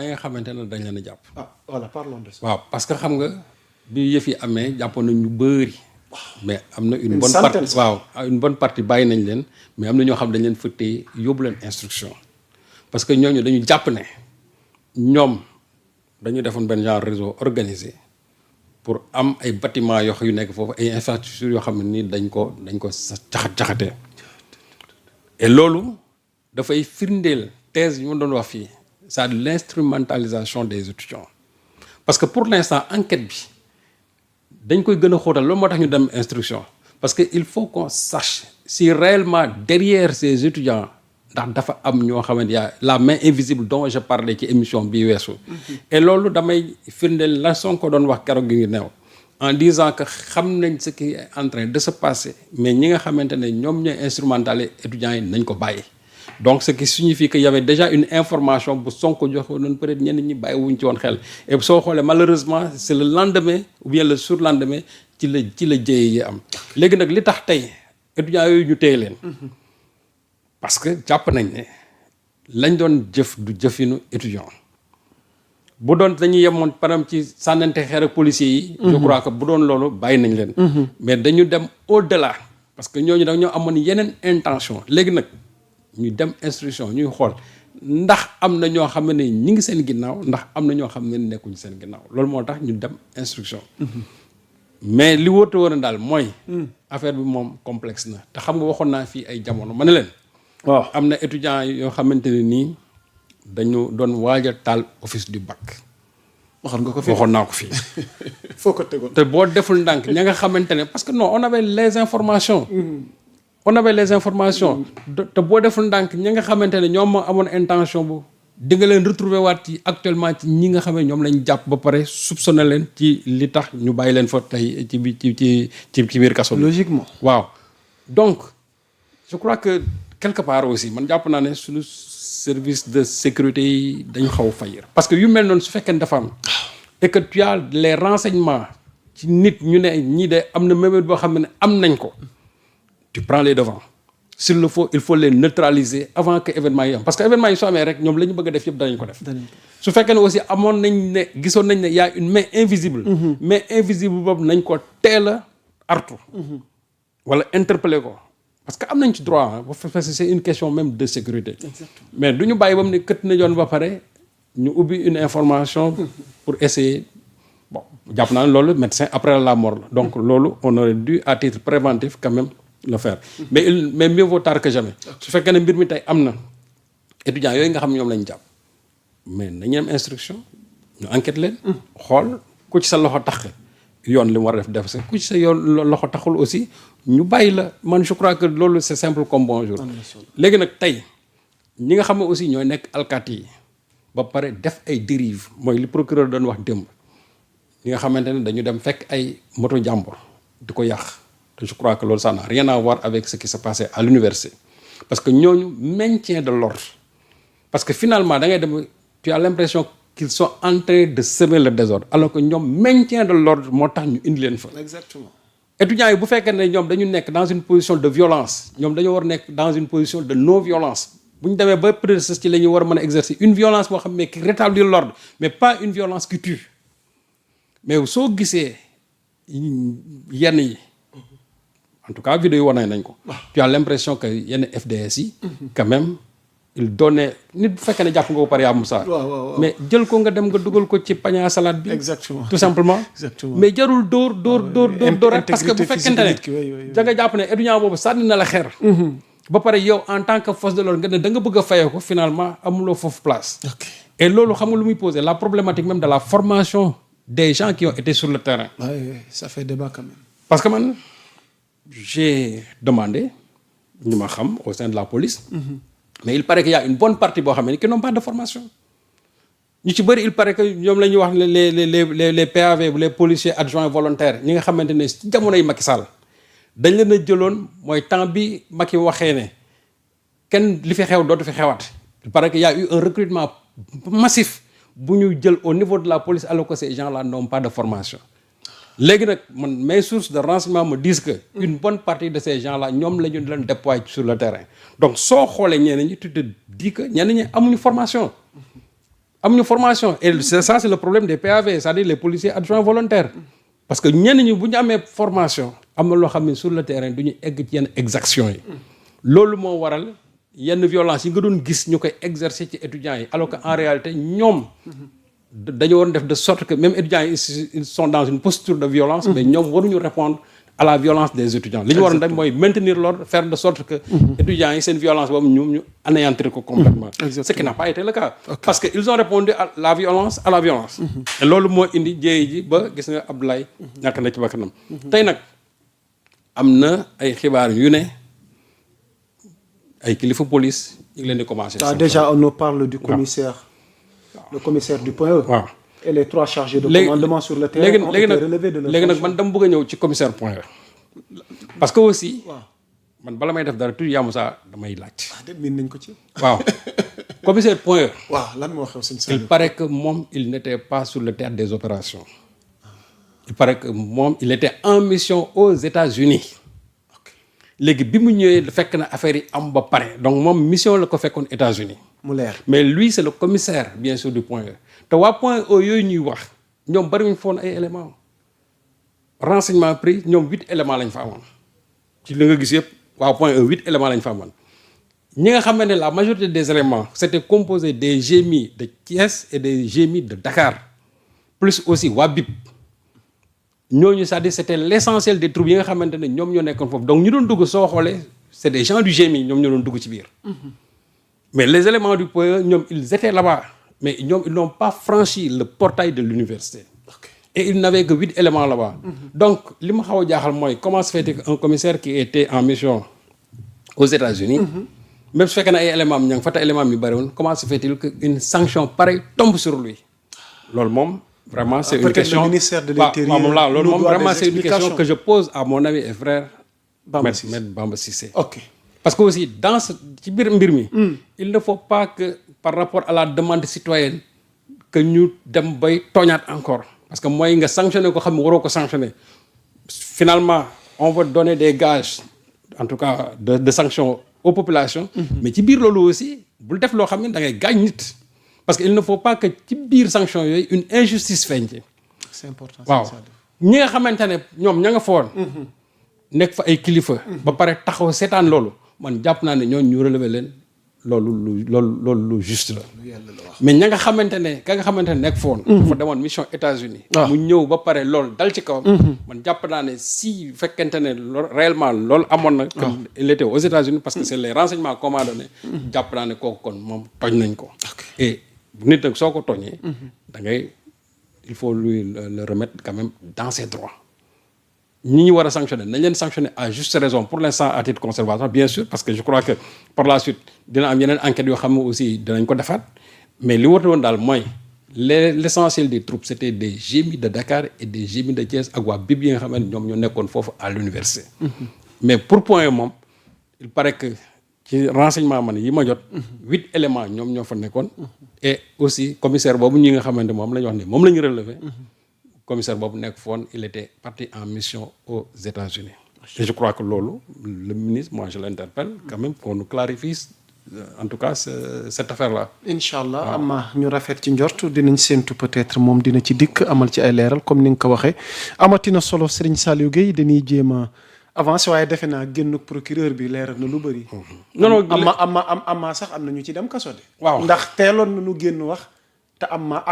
yi nga xamante ne dañ leen a jàpp. ah voilà parlons de ça. waaw parce que xam nga bi yëf yi amee jàppoon nañ ñu bëri. mais am na une bonne centaine, partie waaw une bonne partie bàyyi nañ leen mais am na ñoo xam dañ leen fëttee yóbbu leen instruction parce que ñooñu dañu jàpp ne ñoom dañu defoon benn genre réseau organisé pour am ay bâtiments yu nekk foofu ay infrastructures yoo xam ne nii dañ ko jaxatee et loolu dafay firndeel thèse yi ma doon wax fii c'est de l'instrumentalisation des étudiants parce que pour l'instant enquête bi dañ koy gën a xóotal loolu moo tax ñu dem instruction parce que il faut qu'on sache si réellement derrière ces étudiants ndax dafa am ñoo xamante y a la main invisible dont je parlais ci émission bii weesu et loolu damay firndeel la Sonko doon wax keroog gi ngi neew en disant que xam nañ ce qui est en train de se passer mais ñi nga xamante ne ñoom ñooy instrumentaliser étudiants yi nañ ko bàyyi donc ce qui signifie que y avait déjà une information bu Sonko joxe noonu peut-être ñenn ñi bàyyi wuñ ci woon xel et soo xoolee malheureusement c'est le lendemain ou bien le surlendemain ci la jëye yi am léegi nag li tax tey étudiants yooyu ñu téye leen parce que jàpp nañ ne lañ doon jëf du jëfinu étudiant bu doon dañuy yemoon par exemple ci sànnante xeer ak policiers yi je crois que bu doon loolu bàyyi nañ leen mais dañu dem au-delà parce que ñooñu dañoo amoon yeneen intention léegi nag ñu dem instruction ñuy xool ndax am na ñoo xam ne ñi ngi seen ginnaaw ndax am na ñoo xam ne nekkuñu seen ginnaaw loolu moo tax ñu dem instruction mais li wóote woon daal mooy affaire bi moom complexe na te xam nga waxoon naa fii ay jamono ma ne leen waaw am na étudiants yoo xamante ne nii dañu doon waaj a taal office du bac waxoon naa ko fii foo ko tegoon te boo deful ndànk ña nga xamante ne parce que non on avait les informations te boo deful ndànk ñi nga xamante ne ñoom moo amoon intention bu di nga leen retrouver waat ci actuellement ci ñi nga xam ne ñoom lañ jàpp ba pare soupçonné leen ci li tax ñu bàyyi leen fa tey ci biir kaso bi. logiquement waaw donc je crois que quelque part aussi man jàpp naa ne suñu service de sécurité yi dañu xaw a faillir parce que yu mel noonu su fekkee ne dafa am et que tu as les renseignements ci nit ñu ne ñii de am na méthode boo xam ne am nañ ko. Tu prends les devants s'il le faut il faut les neutraliser avant que événement yi am parce que événement yi soo amee rek ñoom la ñu bëgg a def yëpp danañ ko def su fekkee ne aussi amoon nañ ne gisoon nañ ne y a une main invisible mais invisible boobu nañ ko teel a artu wala interpeller ko parce que am nañ ci droit parce que c'est une question même de sécurité. Exactement. Mais du ñu bàyyi ba mu ne kët na yoon ba pare ñu ubbi une information pour essayer bon jàpp naa ne loolu médecin après la mort la donc loolu on aurait dû à titre préventif quand même le faire mais mieux vaut tard que jamais su fekkee ne mbir mi tey am na étudiants yooyu nga xam ñoom lañ jàpp mais nañu am instruction ñu enquête leen xool ku ci sa loxo tax yoon li mu war a def sa ku ci sa yoon loxo taxul aussi ñu bàyyi la man je crois que loolu c'est simple comme bonjour léegi nag tey ñi nga xam ne aussi ñooy nekk alkaati yi ba pare def ay dérives mooy li procureur doon wax démb ñi nga xamante ne dañu dem fekk ay moto jàmbur di ko yàq te je crois que loolu ça n'a rien à voir avec ce qui se passait à l'université parce que ñooñu maintien de l'ordre parce que finalement da ngay dem tu as l'impression qu'ils sont en train de semer le désordre alors que ñoom maintien de l'ordre moo tax ñu indi leen fa. Exactement. étudiants yi bu fekkee ne ñoom dañu nekk dans une position de violence ñoom dañoo war nekk dans une position de non violence bu ñu demee ba précis ci la ñu war a mën a exercer une violence boo xam ne qui rétablit l'ordre mais pas une violence qui tue mais soo gisee yenn yi en tout cas vidéo yi wane nañ ko. tu as l'impression que yenn FDS yi. quand même il donnait nit bu fekkee ne jàpp nga ko pare yaa Moussa. mais jël ko nga dem nga dugal ko ci panier à salade bi. exactement tout simplement. exactement mais jarul dóor rek parce que bu fekkente ne da nga jàpp ne étudiant boobu sànni na la xeer. ba pare yow en tant que force de l'ordre nga ne da nga bëgg a fayee ko finalement amuloo foofu place. et loolu xam nga lu muy poser la problématique même de la formation des gens qui ont été sur le terrain. oui ça fait débat quand même. parce que man j'ai demandé ñu ma xam au sein de la police. mais il paraît qu'il y a une bonne partie boo xam ne qui n'ont pas de formation. ñu ci bëri il paraît que ñoom la ñuy wax les PAV les policiers adjoints volontaires ñi nga xamante ne ci jamonoy Macky Sall dañ leen a jëloon mooy temps bi Macky waxee ne kenn li fi xew dootu fi xewaat. il paraît qu'il y a eu un recrutement massif bu ñu jël au niveau de la police alors que ces gens-là n'ont pas de formation. léegi nag man mes sources de renseignement me disent que une bonne partie de ces gens-là ñoom la ñu leen déployer sur le terrain donc soo xoolee ñeneen ñi tu te dis que ñeneen ñi amuñu formation amuñu formation et c'est le problème des PAV c'est-à-dire les policiers adjoints volontaires parce que ñenn ñi bu ñu amee formation am na loo xam ne sur le terrain du ñu egg ci yenn exactions yi loolu moo waral yenn violence yi nga doon gis ñu koy exercer ci étudiants yi alors que en réalité ñoom dañoo waroon def de sorte que même étudiants yi ils sont dans une posture de violence mais ñoom waruñu répondre à la violence des étudiants li ñu waroon def mooy maintenir l'ordre faire de sorte que étudiants yi seen violence boobu ñoom ñu anéantir ko complètement ce qui n'a pas été le cas parce que ils ont répondu à la violence et loolu moo indi jéey ji ba gis nga Abdoulaye ñàkk na ci bakkanam tey nag am na ay xibaar yu ne ay kilifa police ñu ngi leen di commencer déjà on nous parle du commissaire le commissaire du point E waaw et les 3 chargés de commandement sur le terrain ont été relevés de leur léegi nag man dama bëgg a ñëw ci commissaire point E parce que aussi man bala may def dara tout yaamu saa damay laaj miin nañ ko ci waaw commissaire point E waaw lan moo xew sëñ Saliou il paraît que moom il n'était pas sur le théâtre des opérations il paraît que moom il était en mission aux États-Unis léegi bi mu ñëwee fekk na affaire yi am ba pare donc moom mission la ko fekkoon États-Unis mu leer mais lui c'est le commissaire bien sûr du point E te waa point E yooyu ñuy wax ñoom bariwuñ foon ay éléments renseignement pris ñoom 8 éléments lañ fa amoon ci li nga gis yëpp waa point E 8 éléments lañ fa amoon ñi nga xam ne la majorité des éléments c'était composé des GMI de Thiès et des GMI de Dakar plus aussi waa BIP ñooñu c'est-à-dire c'était l'essentiel des troupes yi nga xamante ne ñoom ñoo nekkoon foofu donc ñu doon dugg soo xoolee c'est des gens du GMI ñoom ñoo doon dugg ci biir mais les éléments du point E ñoom ils étaient là-bas mais ñoom ils n'ont pas franchi le portail de l'université et ils n'avaient que 8 éléments là-bas donc li ma xaw a jaaxal mooy comment se fait-il qu'un commissaire qui était en mission aux États-Unis même su fekkee ne ay éléments am ña nga fa te éléments am yu bëri woon comment se fait-il qu'une sanction pareille tombe sur lui loolu moom vraiment c'est une question le ministère de l'Intérieur loolu moom vraiment c'est une question que je pose à mon ami et frère Maître Bamba Cissé ok parce que aussi dans ci biir mbir mi il ne faut pas que par rapport à la demande citoyenne que ñu dem bay tooñaat encore parce que mooy nga sanctionner ko xam ne waroo ko sanctionner finalement on va donner des gages en tout cas de sanctions aux populations mais ci biir loolu aussi bul def loo xam ne da ngay gaañ nit parce que il ne faut pas que ci biir sanction yooyu une injustice feeñ ci c'est important waaw ñi nga xamante ne ñoom ña nga fa woon nekk fa ay kilifa ba pare taxaw seetaan loolu man jàpp naa ne ñooñu ñu relever leen loolu lu juste la mais ña nga xamante ne ka nga xamante ne nekk fa woon dafa demoon mission États-Unis mu ñëw ba pare loolu dal ci kawam man jàpp naa ne si fekkente ne loolu réellement loolu amoon na il était aux États-Unis parce que c'est les renseignements qu'on m'a donné jàpp naa ne kooku kon moom tooñ nañ ko et nit nag soo ko tooñee da ngay il faut lui le remettre quand même dans ses droits ñi ñu war a sanctionner nañ leen sanctionner à juste raison pour l'instant à titre conservatoire bien sûr parce que je crois que par la suite dina am yeneen enquêtes yoo xam ne aussi dinañ ko defaat mais li warte woon daal mooy l'essentiel des troupes c'était des GMI de Dakar et des GMI de Thiès ak waa BIP yi nga xam ne ñoom ñoo nekkoon foofu à l'université mais pour point moom il paraît que ci renseignement man yi ma jot 8 éléments ñoom ñoo fa nekkoon et aussi commissaire boobu ñi nga xamante moom la ñu wax ne moom la ñu relevé commissaire boobu nekk foon il était parti en mission aux États-Unis et je crois que loolu le ministre moi je l'interpelle quand même qu'on nous clarifie en tout cas cette affaire-là incha allah ama ñu rafet ci njort dinañ séentu peut-être moom dina ci dikk amal ci ay leeral comme ni nga ko waxee amatina solo Serigne Saliou Gueye dañuy jéem a avancé waaye defe naa génn procureur bi leeral na lu bëri non ama sax am na ñu ci dem kaso de waaw ndax teeloon na ñu génn wax te am ma